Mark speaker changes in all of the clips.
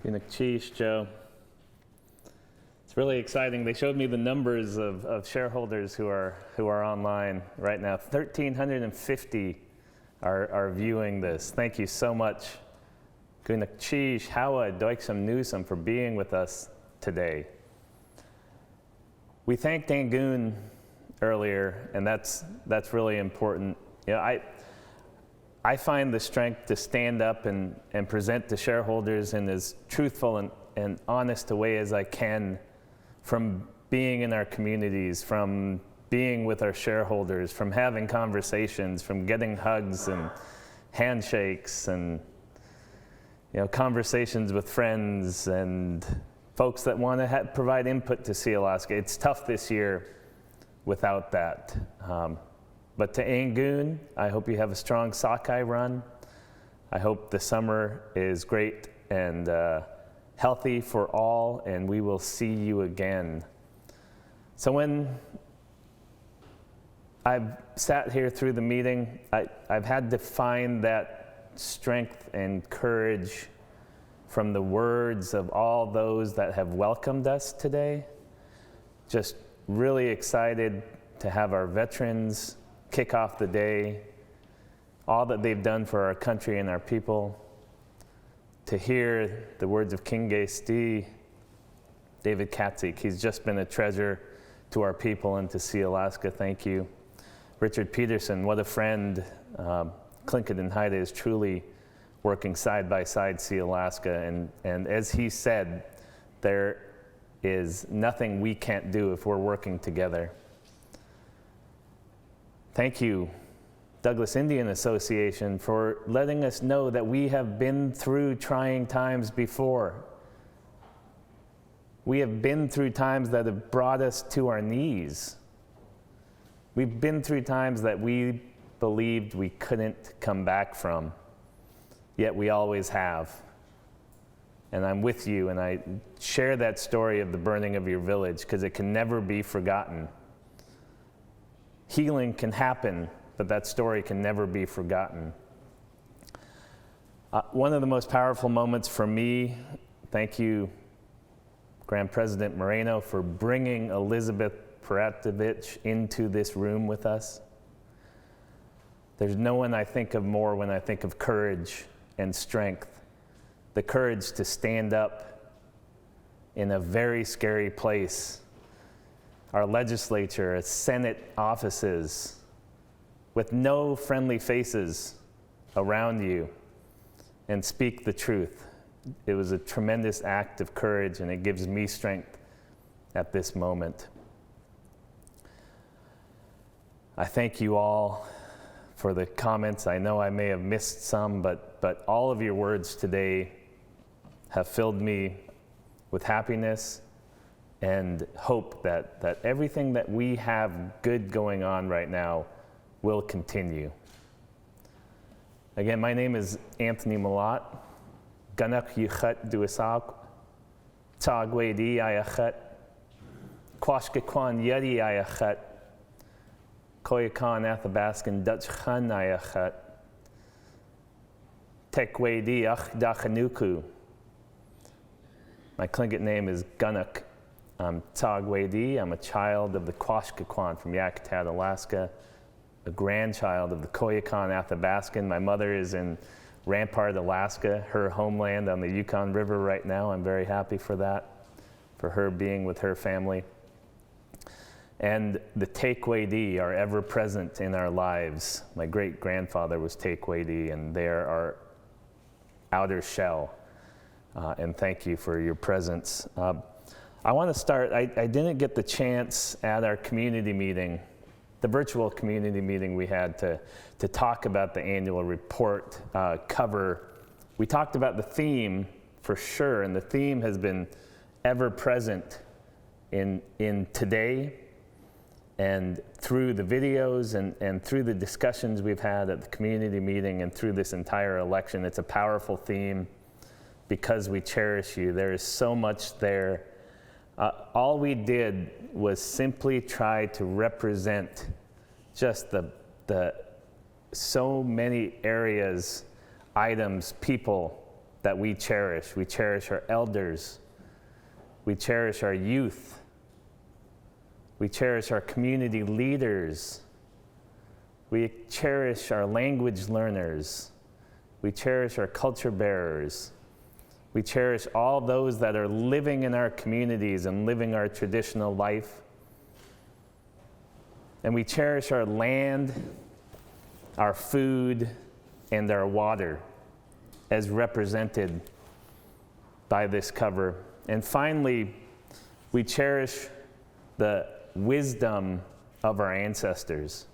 Speaker 1: Sheesh, Joe. It's really exciting. They showed me the numbers of shareholders who are online right now. 1,350 are viewing this. Thank you so much. Sheesh, Hawa, Doiksam Newsome for being with us today. We thanked Angoon earlier, and that's really important. You know, I find the strength to stand up and present to shareholders in as truthful and honest a way as I can, from being in our communities, from being with our shareholders, from having conversations, from getting hugs and handshakes and conversations with friends and folks that want to provide input to Sealaska. It's tough this year without that. But to Angoon, I hope you have a strong sockeye run. I hope the summer is great and healthy for all, and we will see you again. So when I've sat here through the meeting, I've had to find that strength and courage from the words of all those that have welcomed us today. Just really excited to have our veterans kick off the day, all that they've done for our country and our people. To hear the words of King Gay David Katzik, he's just been a treasure to our people and to Sealaska. Thank you. Richard Peterson, what a friend. Tlingit and Haida is truly working side by side Sealaska, and as he said, there is nothing we can't do if we're working together. Thank you, Douglas Indian Association, for letting us know that we have been through trying times before. We have been through times that have brought us to our knees. We've been through times that we believed we couldn't come back from, yet we always have. And I'm with you, and I share that story of the burning of your village because it can never be forgotten. Healing can happen, but that story can never be forgotten. One of the most powerful moments for me, thank you, Grand President Moreno, for bringing Elizabeth Paratovich into this room with us. There's no one I think of more when I think of courage and strength. The courage to stand up in a very scary place. Our legislature, Senate offices, with no friendly faces around you, and speak the truth. It was a tremendous act of courage, and it gives me strength at this moment. I thank you all for the comments. I know I may have missed some, but all of your words today have filled me with happiness and hope that everything that we have good going on right now will continue. Again, my name is Anthony Malott. Ganak Yuchat Duasak, Tagwedi Ayachat, Kwashkakwan Yeti Ayachat, Koyakan Athabaskan Dutch Khan Ayachat, Tekwedi Ach Dachanuku. My Tlingit name is Ganak. I'm Tagwedi. I'm a child of the Kwashkakwan from Yakutat, Alaska, a grandchild of the Koyakan Athabaskan. My mother is in Rampart, Alaska, her homeland on the Yukon River right now. I'm very happy for that, for her being with her family. And the Tekwedi are ever present in our lives. My great-grandfather was Tekwedi, and they are our outer shell. And thank you for your presence. I want to start, I didn't get the chance at our community meeting, the virtual community meeting we had, to talk about the annual report cover. We talked about the theme for sure, and the theme has been ever present in today and through the videos and through the discussions we've had at the community meeting and through this entire election. It's a powerful theme because we cherish you. There is so much there. All we did was simply try to represent just the so many areas, items, people that we cherish. We cherish our elders. We cherish our youth. We cherish our community leaders. We cherish our language learners. We cherish our culture bearers. We cherish all those that are living in our communities and living our traditional life. And we cherish our land, our food, and our water as represented by this cover. And finally, we cherish the wisdom of our ancestors.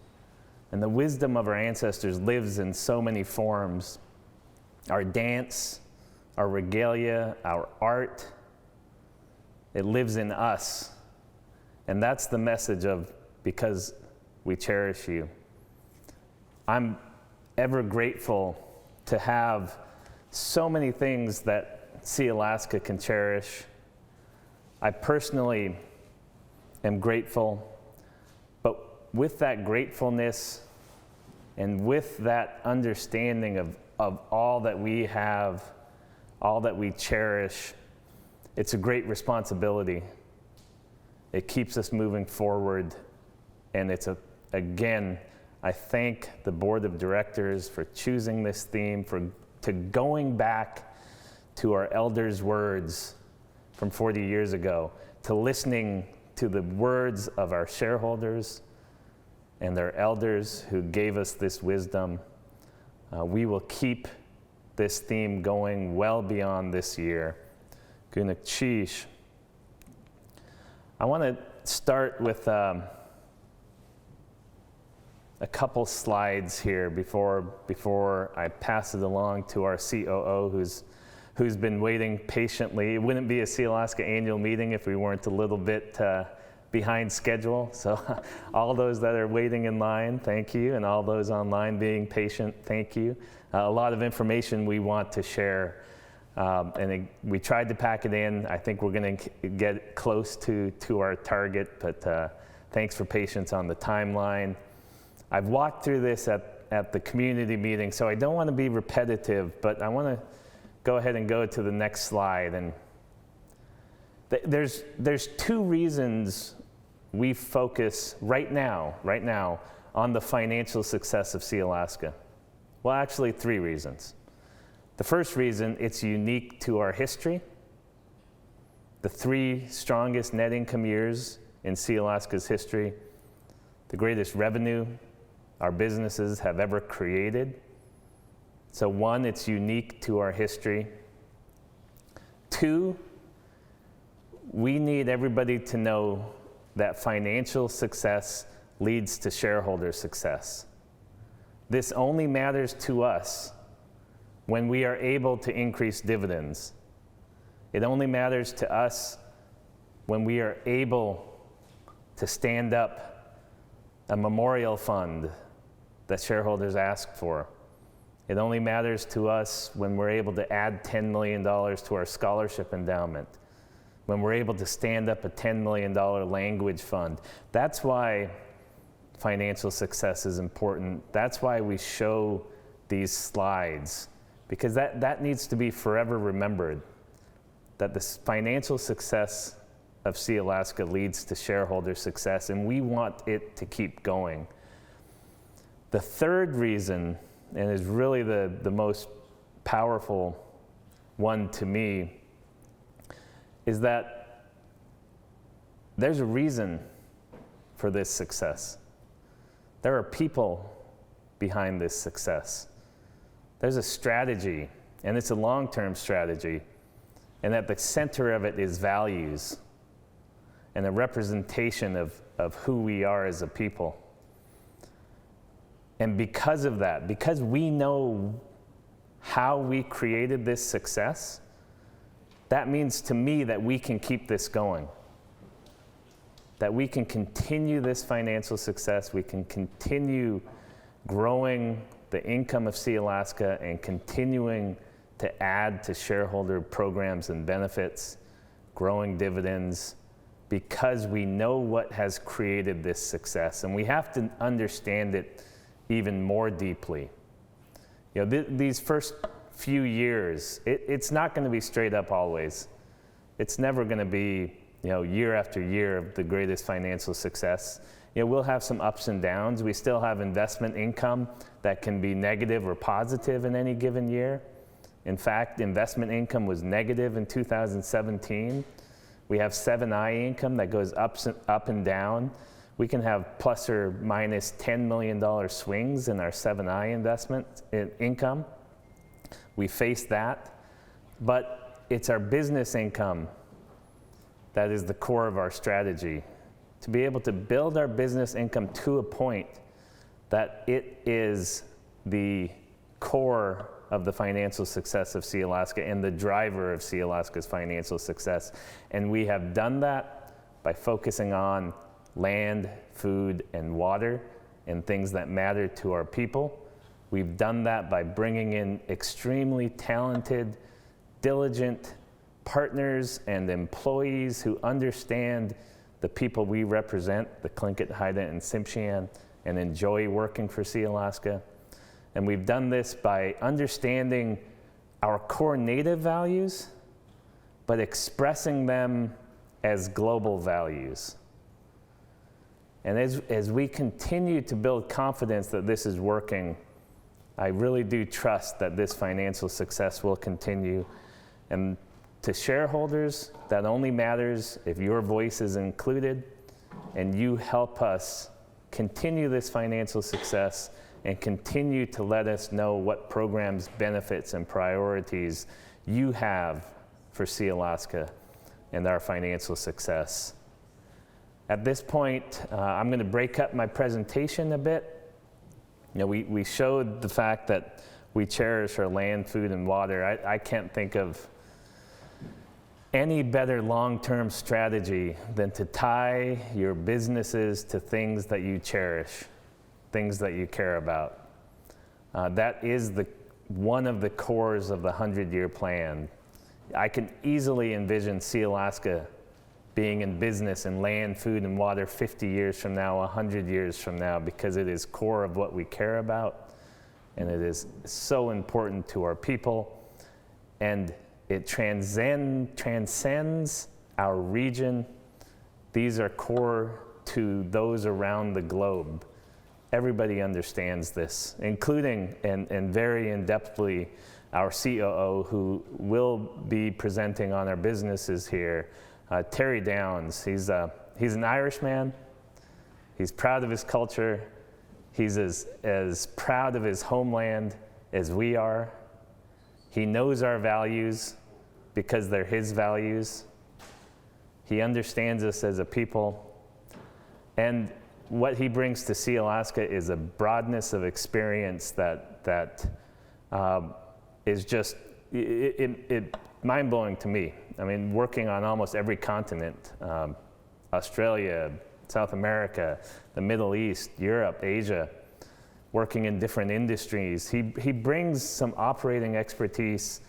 Speaker 1: And the wisdom of our ancestors lives in so many forms. Our dance, our regalia, our art, it lives in us. And that's the message of because we cherish you. I'm ever grateful to have so many things that Sealaska can cherish. I personally am grateful, but with that gratefulness and with that understanding of all that we have, all that we cherish, it's a great responsibility. It keeps us moving forward, and again, I thank the board of directors for choosing this theme, to going back to our elders' words from 40 years ago, to listening to the words of our shareholders and their elders who gave us this wisdom. We will keep this theme going well beyond this year. Gunak Chish. I want to start with a couple slides here before I pass it along to our COO who's been waiting patiently. It wouldn't be a Sealaska annual meeting if we weren't a little bit behind schedule. So all those that are waiting in line, thank you. And all those online being patient, thank you. A lot of information we want to share. We tried to pack it in. I think we're going to get close to our target, but thanks for patience on the timeline. I've walked through this at the community meeting, so I don't want to be repetitive, but I want to go ahead and go to the next slide. And there's two reasons we focus right now on the financial success of Sealaska. Well, actually, three reasons. The first reason, it's unique to our history. The three strongest net income years in Sealaska's history, the greatest revenue our businesses have ever created. So one, it's unique to our history. Two, we need everybody to know that financial success leads to shareholder success. This only matters to us when we are able to increase dividends. It only matters to us when we are able to stand up a memorial fund that shareholders ask for. It only matters to us when we're able to add $10 million to our scholarship endowment, when we're able to stand up a $10 million language fund. That's why financial success is important. That's why we show these slides, because that needs to be forever remembered, that this financial success of Sealaska leads to shareholder success, and we want it to keep going. The third reason, and is really the most powerful one to me, is that there's a reason for this success. There are people behind this success. There's a strategy, and it's a long-term strategy, and at the center of it is values and a representation of who we are as a people. And because of that, because we know how we created this success, that means to me that we can keep this going. That we can continue this financial success, we can continue growing the income of Sealaska and continuing to add to shareholder programs and benefits, growing dividends, because we know what has created this success. And we have to understand it even more deeply. You know, these first few years, it's not going to be straight up always. It's never going to be, year after year of the greatest financial success. We'll have some ups and downs. We still have investment income that can be negative or positive in any given year. In fact, investment income was negative in 2017. We have 7I income that goes up and down. We can have plus or minus $10 million swings in our 7I investment income. We face that, but it's our business income that is the core of our strategy. To be able to build our business income to a point that it is the core of the financial success of Sealaska and the driver of Sealaska's financial success. And we have done that by focusing on land, food, and water, and things that matter to our people. We've done that by bringing in extremely talented, diligent partners and employees who understand the people we represent, the Tlingit, Haida, and Tsimshian, and enjoy working for Sealaska. And we've done this by understanding our core native values, but expressing them as global values. And as we continue to build confidence that this is working, I really do trust that this financial success will continue. And to shareholders, that only matters if your voice is included and you help us continue this financial success and continue to let us know what programs, benefits, and priorities you have for Sealaska and our financial success. At this point, I'm going to break up my presentation a bit. We showed the fact that we cherish our land, food, and water. I can't think of any better long-term strategy than to tie your businesses to things that you cherish, things that you care about. That is one of the cores of the 100-year plan. I can easily envision Sealaska being in business in land, food, and water 50 years from now, 100 years from now, because it is core of what we care about, and it is so important to our people, and it transcends our region. These are core to those around the globe. Everybody understands this, including and very in-depthly our COO, who will be presenting on our businesses here, Terry Downs. He's an Irishman. He's proud of his culture. He's as proud of his homeland as we are. He knows our values because they're his values. He understands us as a people. And what he brings to Sealaska is a broadness of experience that is just mind-blowing to me. I mean, working on almost every continent, Australia, South America, the Middle East, Europe, Asia, working in different industries. He brings some operating expertise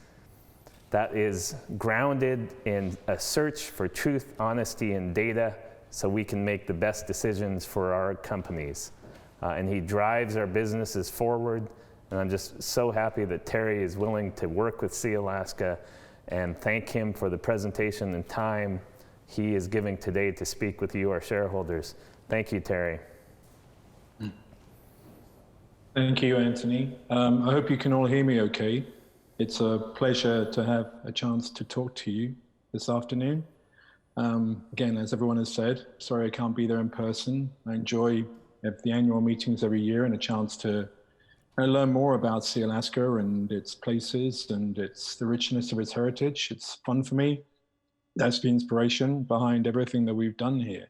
Speaker 1: that is grounded in a search for truth, honesty, and data, so we can make the best decisions for our companies. And he drives our businesses forward. And I'm just so happy that Terry is willing to work with Sealaska, and thank him for the presentation and time he is giving today to speak with you, our shareholders. Thank you, Terry.
Speaker 2: Thank you, Anthony. I hope you can all hear me okay. It's a pleasure to have a chance to talk to you this afternoon. Again, as everyone has said, sorry I can't be there in person. I enjoy the annual meetings every year and a chance to learn more about Sealaska and its places and the richness of its heritage. It's fun for me. That's the inspiration behind everything that we've done here.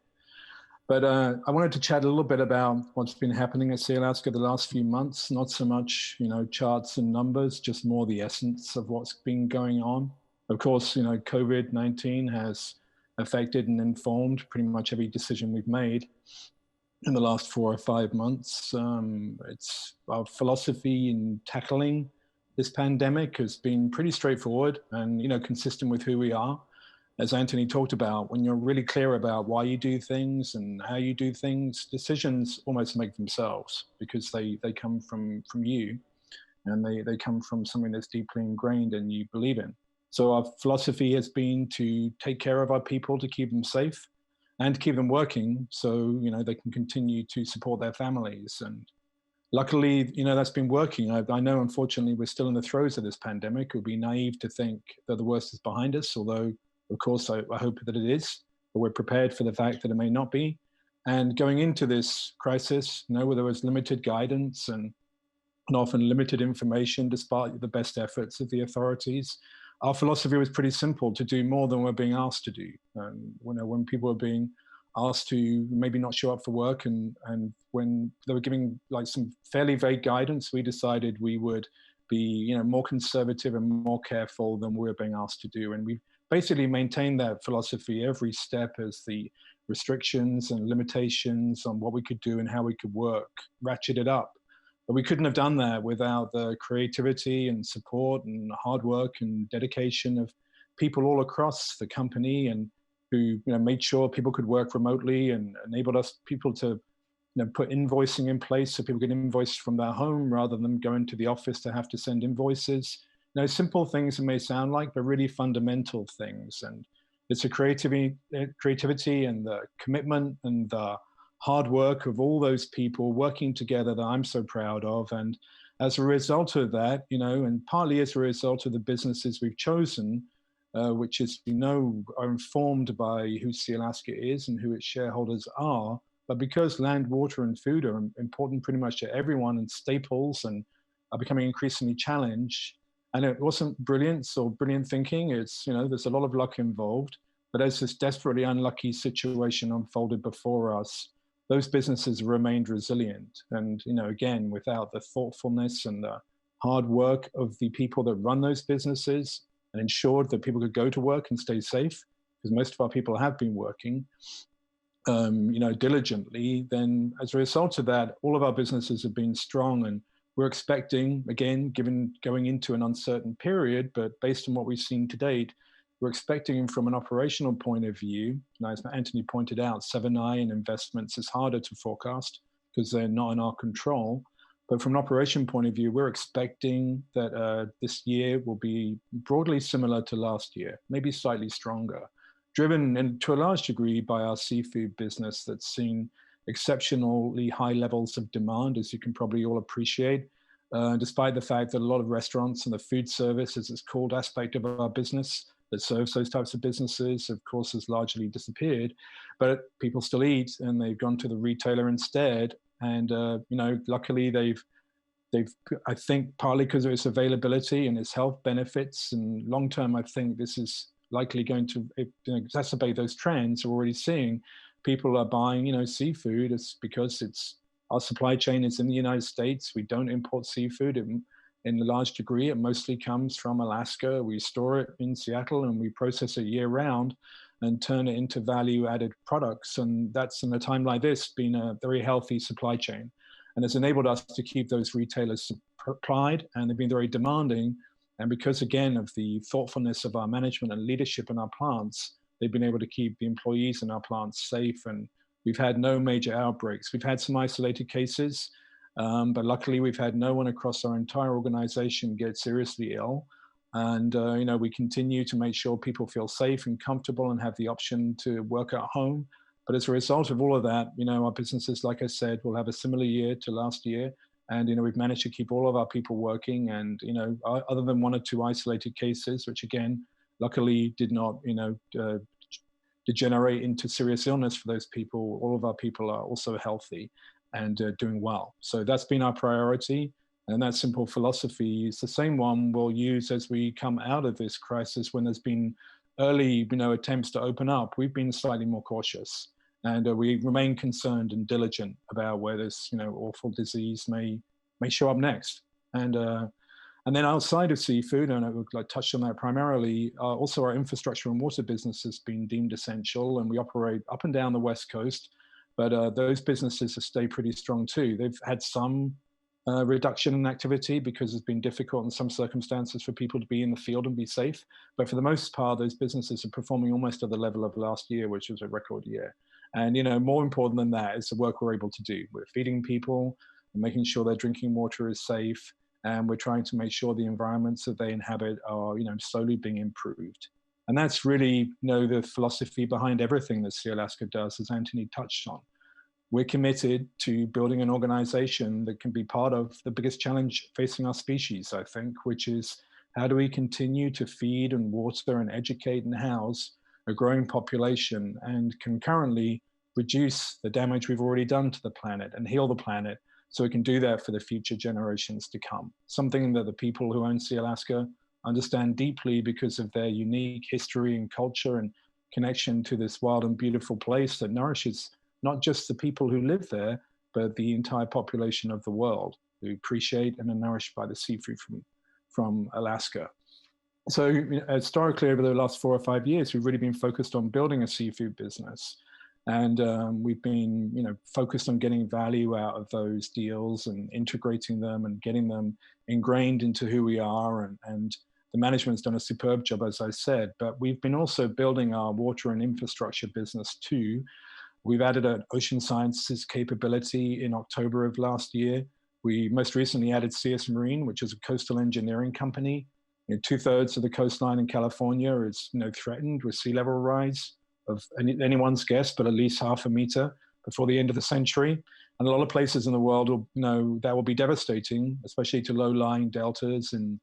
Speaker 2: But I wanted to chat a little bit about what's been happening at Sealaska the last few months. Not so much, charts and numbers, just more the essence of what's been going on. Of course, COVID-19 has affected and informed pretty much every decision we've made in the last 4 or 5 months. It's our philosophy in tackling this pandemic has been pretty straightforward and, consistent with who we are. As Anthony talked about, when you're really clear about why you do things and how you do things, decisions almost make themselves because they come from you. and they come from something that's deeply ingrained and you believe in. So our philosophy has been to take care of our people, to keep them safe and to keep them working so, they can continue to support their families. And luckily, that's been working. I know, unfortunately, we're still in the throes of this pandemic. It would be naive to think that the worst is behind us, although, of course, I hope that it is. But we're prepared for the fact that it may not be. And going into this crisis, where there was limited guidance and often limited information, despite the best efforts of the authorities, our philosophy was pretty simple: to do more than we're being asked to do. When people were being asked to maybe not show up for work, and when they were giving like some fairly vague guidance, we decided we would be more conservative and more careful than we were being asked to do. And we basically maintained that philosophy every step as the restrictions and limitations on what we could do and how we could work ratcheted up. But we couldn't have done that without the creativity and support and hard work and dedication of people all across the company, and who made sure people could work remotely and enabled us people to put invoicing in place so people could invoice from their home rather than go into the office to have to send invoices. Simple things it may sound like, but really fundamental things. And it's a creativity and the commitment and the hard work of all those people working together that I'm so proud of. And as a result of that, and partly as a result of the businesses we've chosen, which is, are informed by who Sealaska is and who its shareholders are. But because land, water, and food are important pretty much to everyone and staples and are becoming increasingly challenged, and it wasn't brilliance or brilliant thinking, it's, there's a lot of luck involved. But as this desperately unlucky situation unfolded before us, those businesses remained resilient. And, again, without the thoughtfulness and the hard work of the people that run those businesses and ensured that people could go to work and stay safe, because most of our people have been working, diligently, then as a result of that, all of our businesses have been strong. And we're expecting, again, going into an uncertain period, but based on what we've seen to date, we're expecting from an operational point of view, and as Anthony pointed out, 7I and investments is harder to forecast because they're not in our control. But from an operation point of view, we're expecting that this year will be broadly similar to last year, maybe slightly stronger, driven and to a large degree by our seafood business that's seen exceptionally high levels of demand, as you can probably all appreciate, despite the fact that a lot of restaurants and the food service, as it's called, aspect of our business that serves those types of businesses, of course, has largely disappeared. But people still eat, and they've gone to the retailer instead. And luckily they've I think partly because of its availability and its health benefits, and long term, I think this is likely going to exacerbate those trends we're already seeing. People are buying, seafood. It's because our supply chain is in the United States. We don't import seafood in a large degree. It mostly comes from Alaska. We store it in Seattle and we process it year round and turn it into value-added products. And that's, in a time like this, been a very healthy supply chain. And it's enabled us to keep those retailers supplied, and they've been very demanding. And because, again, of the thoughtfulness of our management and leadership in our plants, they've been able to keep the employees in our plants safe. And we've had no major outbreaks. We've had some isolated cases, but luckily we've had no one across our entire organization get seriously ill. And, we continue to make sure people feel safe and comfortable and have the option to work at home. But as a result of all of that, our businesses, like I said, will have a similar year to last year. And, we've managed to keep all of our people working. And, other than one or two isolated cases, which again, luckily did not, degenerate into serious illness for those people, all of our people are also healthy and doing well. So that's been our priority. And that simple philosophy is the same one we'll use as we come out of this crisis. When there's been early, attempts to open up, we've been slightly more cautious. And we remain concerned and diligent about where this, awful disease may show up next. And then outside of seafood, and I touched on that primarily, also our infrastructure and water business has been deemed essential, and we operate up and down the West Coast. But those businesses have stayed pretty strong too. They've had some reduction in activity because it's been difficult in some circumstances for people to be in the field and be safe. But for the most part, those businesses are performing almost at the level of last year, which was a record year. And, more important than that is the work we're able to do. We're feeding people and making sure their drinking water is safe. and we're trying to make sure the environments that they inhabit are, slowly being improved. And that's really, the philosophy behind everything that Sealaska does, as Anthony touched on. We're committed to building an organization that can be part of the biggest challenge facing our species, I think, which is how do we continue to feed and water and educate and house a growing population and concurrently reduce the damage we've already done to the planet and heal the planet so we can do that for the future generations to come. Something that the people who own Sealaska understand deeply because of their unique history and culture and connection to this wild and beautiful place that nourishes not just the people who live there, but the entire population of the world who appreciate and are nourished by the seafood from Alaska. So historically, over the last 4 or 5 years, we've really been focused on building a seafood business. And we've been focused on getting value out of those deals and integrating them and getting them ingrained into who we are. And the management's done a superb job, as I said, but we've been also building our water and infrastructure business too. We've added an ocean sciences capability in October of last year. We most recently added CS Marine, which is a coastal engineering company. 2/3 of the coastline in California is threatened with sea level rise of anyone's guess, but at least 1/2 meter before the end of the century. And a lot of places in the world will that will be devastating, especially to low-lying deltas in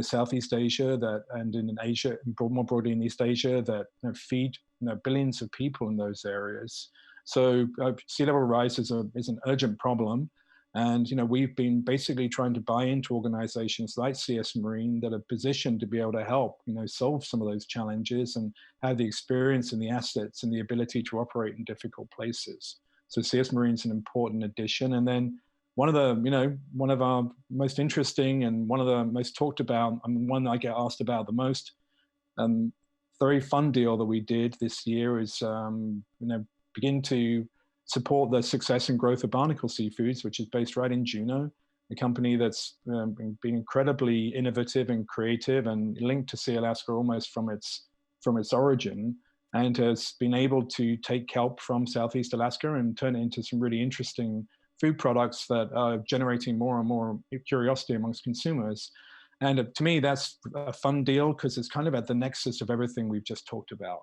Speaker 2: Southeast Asia and in Asia, more broadly in East Asia, that feed billions of people in those areas. So sea level rise is an urgent problem. And we've been basically trying to buy into organizations like CS Marine that are positioned to be able to help solve some of those challenges and have the experience and the assets and the ability to operate in difficult places. So CS Marine is an important addition. And then one of our most interesting and one of the most talked about, and one I get asked about the most, very fun deal that we did this year is begin to support the success and growth of Barnacle Seafoods, which is based right in Juneau, a company that's been incredibly innovative and creative and linked to Sealaska almost from its origin, and has been able to take kelp from Southeast Alaska and turn it into some really interesting food products that are generating more and more curiosity amongst consumers. And to me, that's a fun deal because it's kind of at the nexus of everything we've just talked about.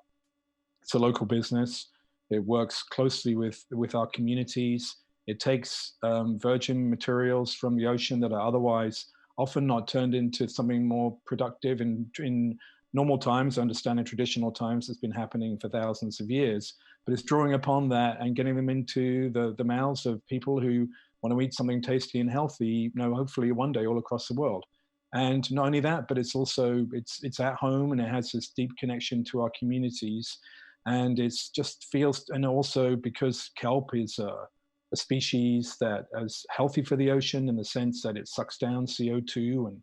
Speaker 2: It's a local business. It works closely with our communities. It takes virgin materials from the ocean that are otherwise often not turned into something more productive in normal times. I understand in traditional times it's been happening for thousands of years, but it's drawing upon that and getting them into the mouths of people who want to eat something tasty and healthy, hopefully one day all across the world. And not only that, but it's also, it's at home and it has this deep connection to our communities. And it's just feels, and also because kelp is a species that is healthy for the ocean in the sense that it sucks down CO2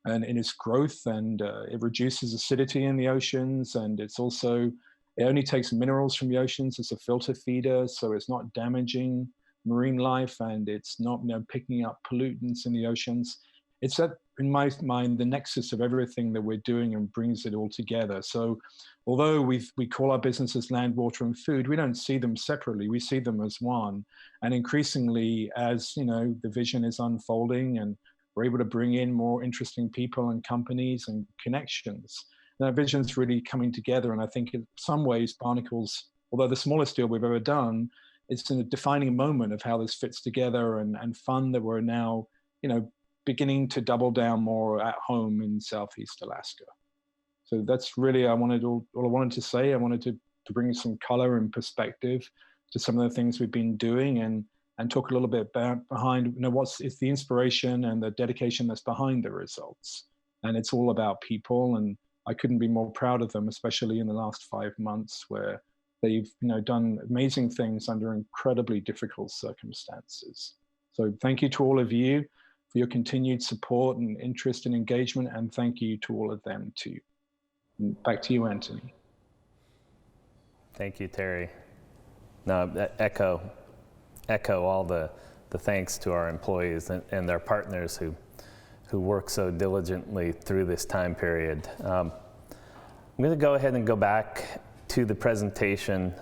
Speaker 2: and in its growth, and it reduces acidity in the oceans. And it's also, it only takes minerals from the oceans as a filter feeder, so it's not damaging marine life, and it's not picking up pollutants in the oceans. It's in my mind, the nexus of everything that we're doing and brings it all together. So although we call our businesses land, water, and food, we don't see them separately. We see them as one. And increasingly, as the vision is unfolding and we're able to bring in more interesting people and companies and connections, that vision's really coming together. And I think in some ways, Barnacles, although the smallest deal we've ever done, it's in a defining moment of how this fits together and fun that we're now, beginning to double down more at home in Southeast Alaska. So that's really all I wanted to say. I wanted to bring some color and perspective to some of the things we've been doing and talk a little bit about behind, it's the inspiration and the dedication that's behind the results. And it's all about people, and I couldn't be more proud of them, especially in the last 5 months where they've done amazing things under incredibly difficult circumstances. So thank you to all of you for your continued support and interest and engagement, and thank you to all of them too. And back to you, Anthony.
Speaker 1: Thank you, Terry. No, echo all the thanks to our employees and their partners who work so diligently through this time period. I'm going to go ahead and go back to the presentation.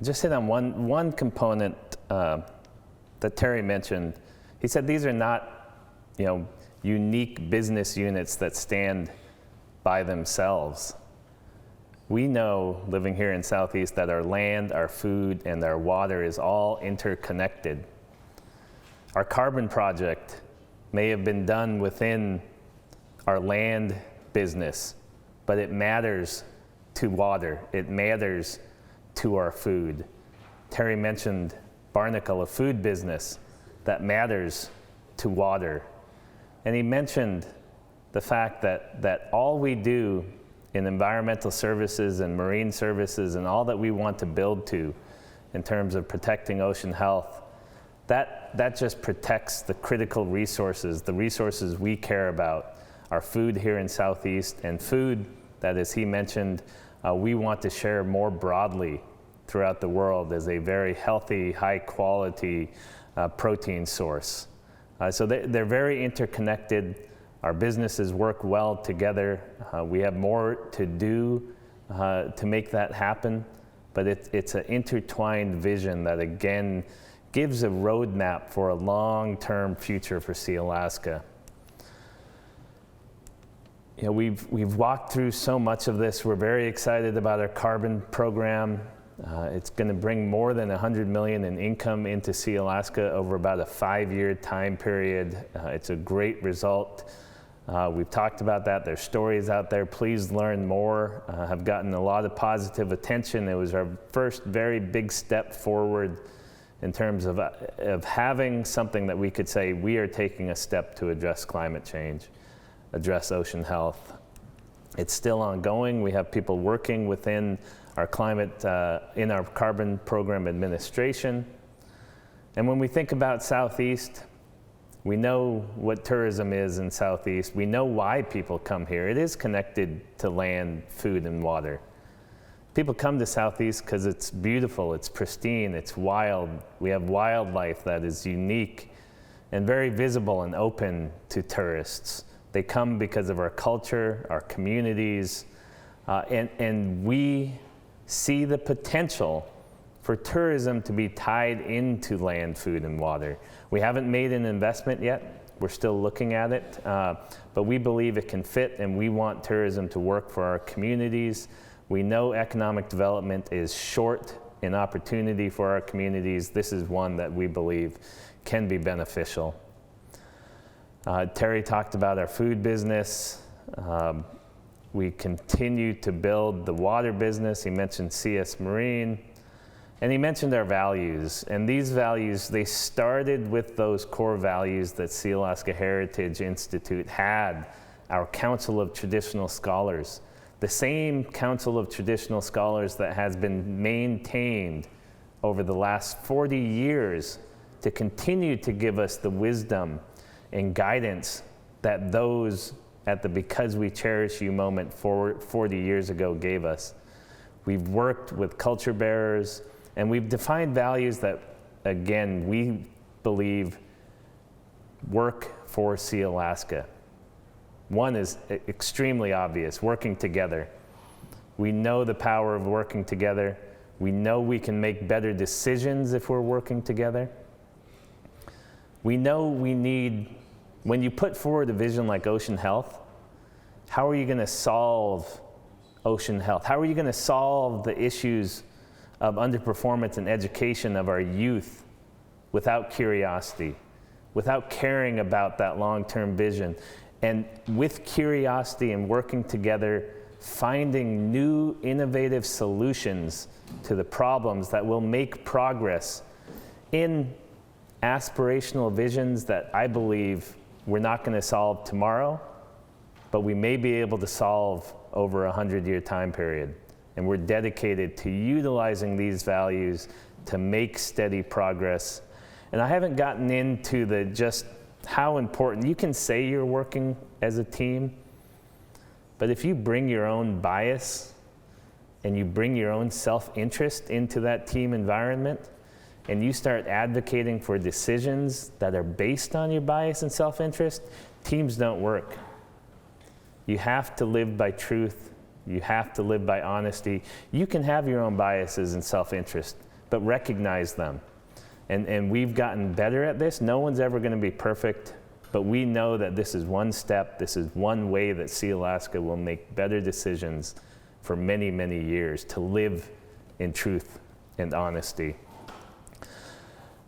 Speaker 1: Just hit on one component that Terry mentioned. He said these are not unique business units that stand by themselves. We know, living here in Southeast, that our land, our food, and our water is all interconnected. Our carbon project may have been done within our land business, but it matters to water. It matters to our food. Terry mentioned Barnacle, a food business that matters to water. And he mentioned the fact that all we do in environmental services and marine services and all that we want to build to in terms of protecting ocean health, that just protects the critical resources, the resources we care about, our food here in Southeast, and food that, as he mentioned, we want to share more broadly throughout the world as a very healthy, high quality protein source. So they're very interconnected. Our businesses work well together. We have more to do to make that happen, but it's an intertwined vision that, again, gives a roadmap for a long-term future for Sealaska. We've walked through so much of this. We're very excited about our carbon program. It's going to bring more than $100 million in income into Sealaska over about a 5-year time period. It's a great result. We've talked about that. There's stories out there. Please learn more. Have gotten a lot of positive attention. It was our first very big step forward in terms of having something that we could say we are taking a step to address climate change, address ocean health. It's still ongoing. We have people working within our climate, in our carbon program administration. And when we think about Southeast, we know what tourism is in Southeast. We know why people come here. It is connected to land, food, and water. People come to Southeast because it's beautiful, it's pristine, it's wild. We have wildlife that is unique and very visible and open to tourists. They come because of our culture, our communities, and we see the potential for tourism to be tied into land, food, and water. We haven't made an investment yet. We're still looking at it, but we believe it can fit, and we want tourism to work for our communities. We know economic development is short in opportunity for our communities. This is one that we believe can be beneficial. Terry talked about our food business. We continue to build the water business. He mentioned CS Marine. And he mentioned our values. And these values, they started with those core values that Sealaska Heritage Institute had, our Council of Traditional Scholars. The same Council of Traditional Scholars that has been maintained over the last 40 years to continue to give us the wisdom and guidance that those at the Because We Cherish You moment 40 years ago gave us. We've worked with culture bearers, and we've defined values that, again, we believe work for Sealaska. One is extremely obvious, working together. We know the power of working together. We know we can make better decisions if we're working together. We know we need, when you put forward a vision like ocean health, how are you going to solve ocean health? How are you going to solve the issues of underperformance and education of our youth without curiosity, without caring about that long-term vision? And with curiosity and working together, finding new innovative solutions to the problems that will make progress in aspirational visions that I believe we're not going to solve tomorrow, but we may be able to solve over a 100-year time period. And we're dedicated to utilizing these values to make steady progress. And I haven't gotten into the just how important, you can say you're working as a team, but if you bring your own bias and you bring your own self-interest into that team environment, and you start advocating for decisions that are based on your bias and self-interest, teams don't work. You have to live by truth. You have to live by honesty. You can have your own biases and self-interest, but recognize them. And we've gotten better at this. No one's ever going to be perfect, but we know that this is one step, this is one way that Sealaska will make better decisions for many, many years to live in truth and honesty.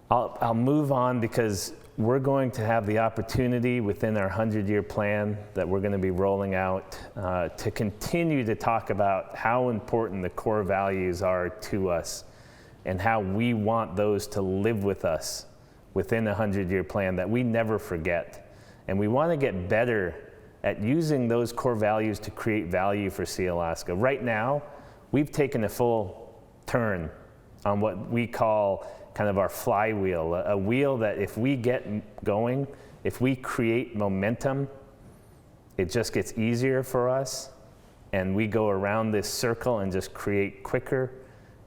Speaker 1: I'll move on because we're going to have the opportunity within our 100-year plan that we're going to be rolling out to continue to talk about how important the core values are to us and how we want those to live with us within a 100-year plan that we never forget. And we want to get better at using those core values to create value for Sealaska. Right now, we've taken a full turn on what we call kind of our flywheel, a wheel that if we get going, if we create momentum, it just gets easier for us, and we go around this circle and just create quicker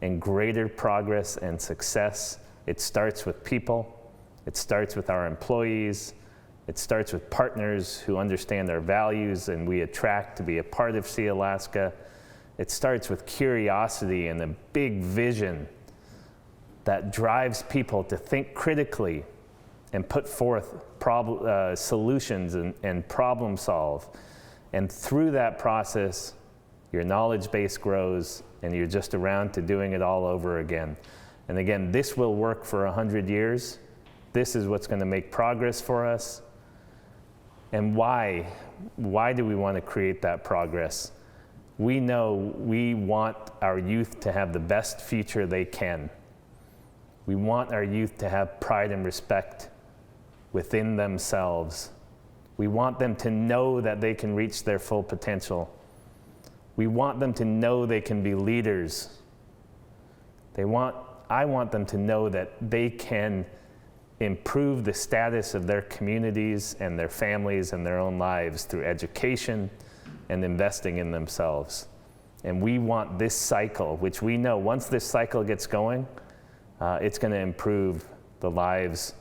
Speaker 1: and greater progress and success. It starts with people, it starts with our employees, it starts with partners who understand our values and we attract to be a part of Sealaska. It starts with curiosity and a big vision that drives people to think critically and put forth solutions and problem solve. And through that process, your knowledge base grows and you're just around to doing it all over again. And again, this will work for 100 years. This is what's going to make progress for us. And why? Why do we want to create that progress? We know we want our youth to have the best future they can. We want our youth to have pride and respect within themselves. We want them to know that they can reach their full potential. We want them to know they can be leaders. I want them to know that they can improve the status of their communities and their families and their own lives through education and investing in themselves. And we want this cycle, which we know once this cycle gets going, it's going to improve the lives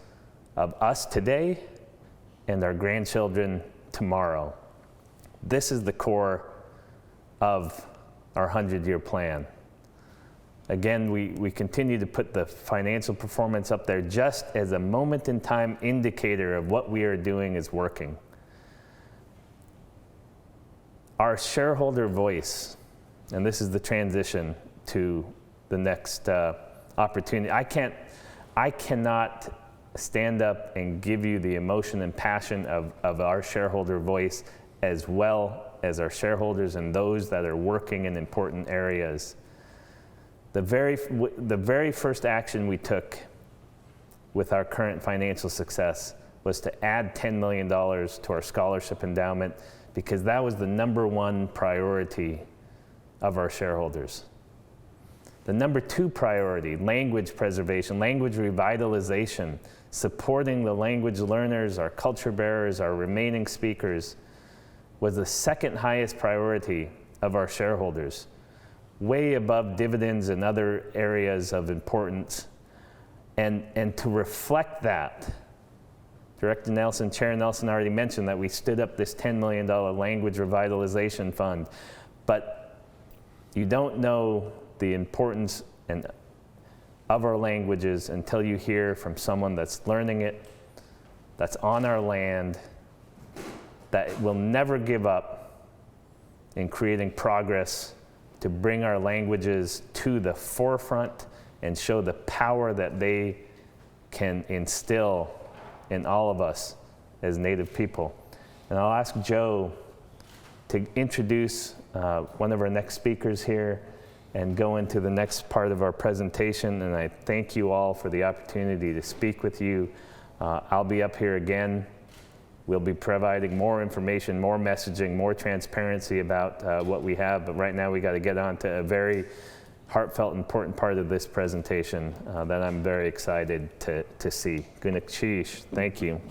Speaker 1: of us today and our grandchildren tomorrow. This is the core of our 100-year plan. Again, we continue to put the financial performance up there just as a moment in time indicator of what we are doing is working. Our shareholder voice, and this is the transition to the next opportunity. I cannot stand up and give you the emotion and passion of our shareholder voice as well as our shareholders and those that are working in important areas. The very first action we took with our current financial success was to add $10 million to our scholarship endowment because that was the number one priority of our shareholders. The number two priority, language preservation, language revitalization, supporting the language learners, our culture bearers, our remaining speakers, was the second highest priority of our shareholders, way above dividends and other areas of importance. And to reflect that, Director Nelson, Chair Nelson already mentioned that we stood up this $10 million language revitalization fund, but you don't know the importance of our languages until you hear from someone that's learning it, that's on our land, that will never give up in creating progress to bring our languages to the forefront and show the power that they can instill in all of us as Native people. And I'll ask Joe to introduce one of our next speakers here and go into the next part of our presentation. And I thank you all for the opportunity to speak with you. I'll be up here again. We'll be providing more information, more messaging, more transparency about what we have. But right now we got to get on to a very heartfelt, important part of this presentation that I'm very excited to see. Gunakshish, thank you.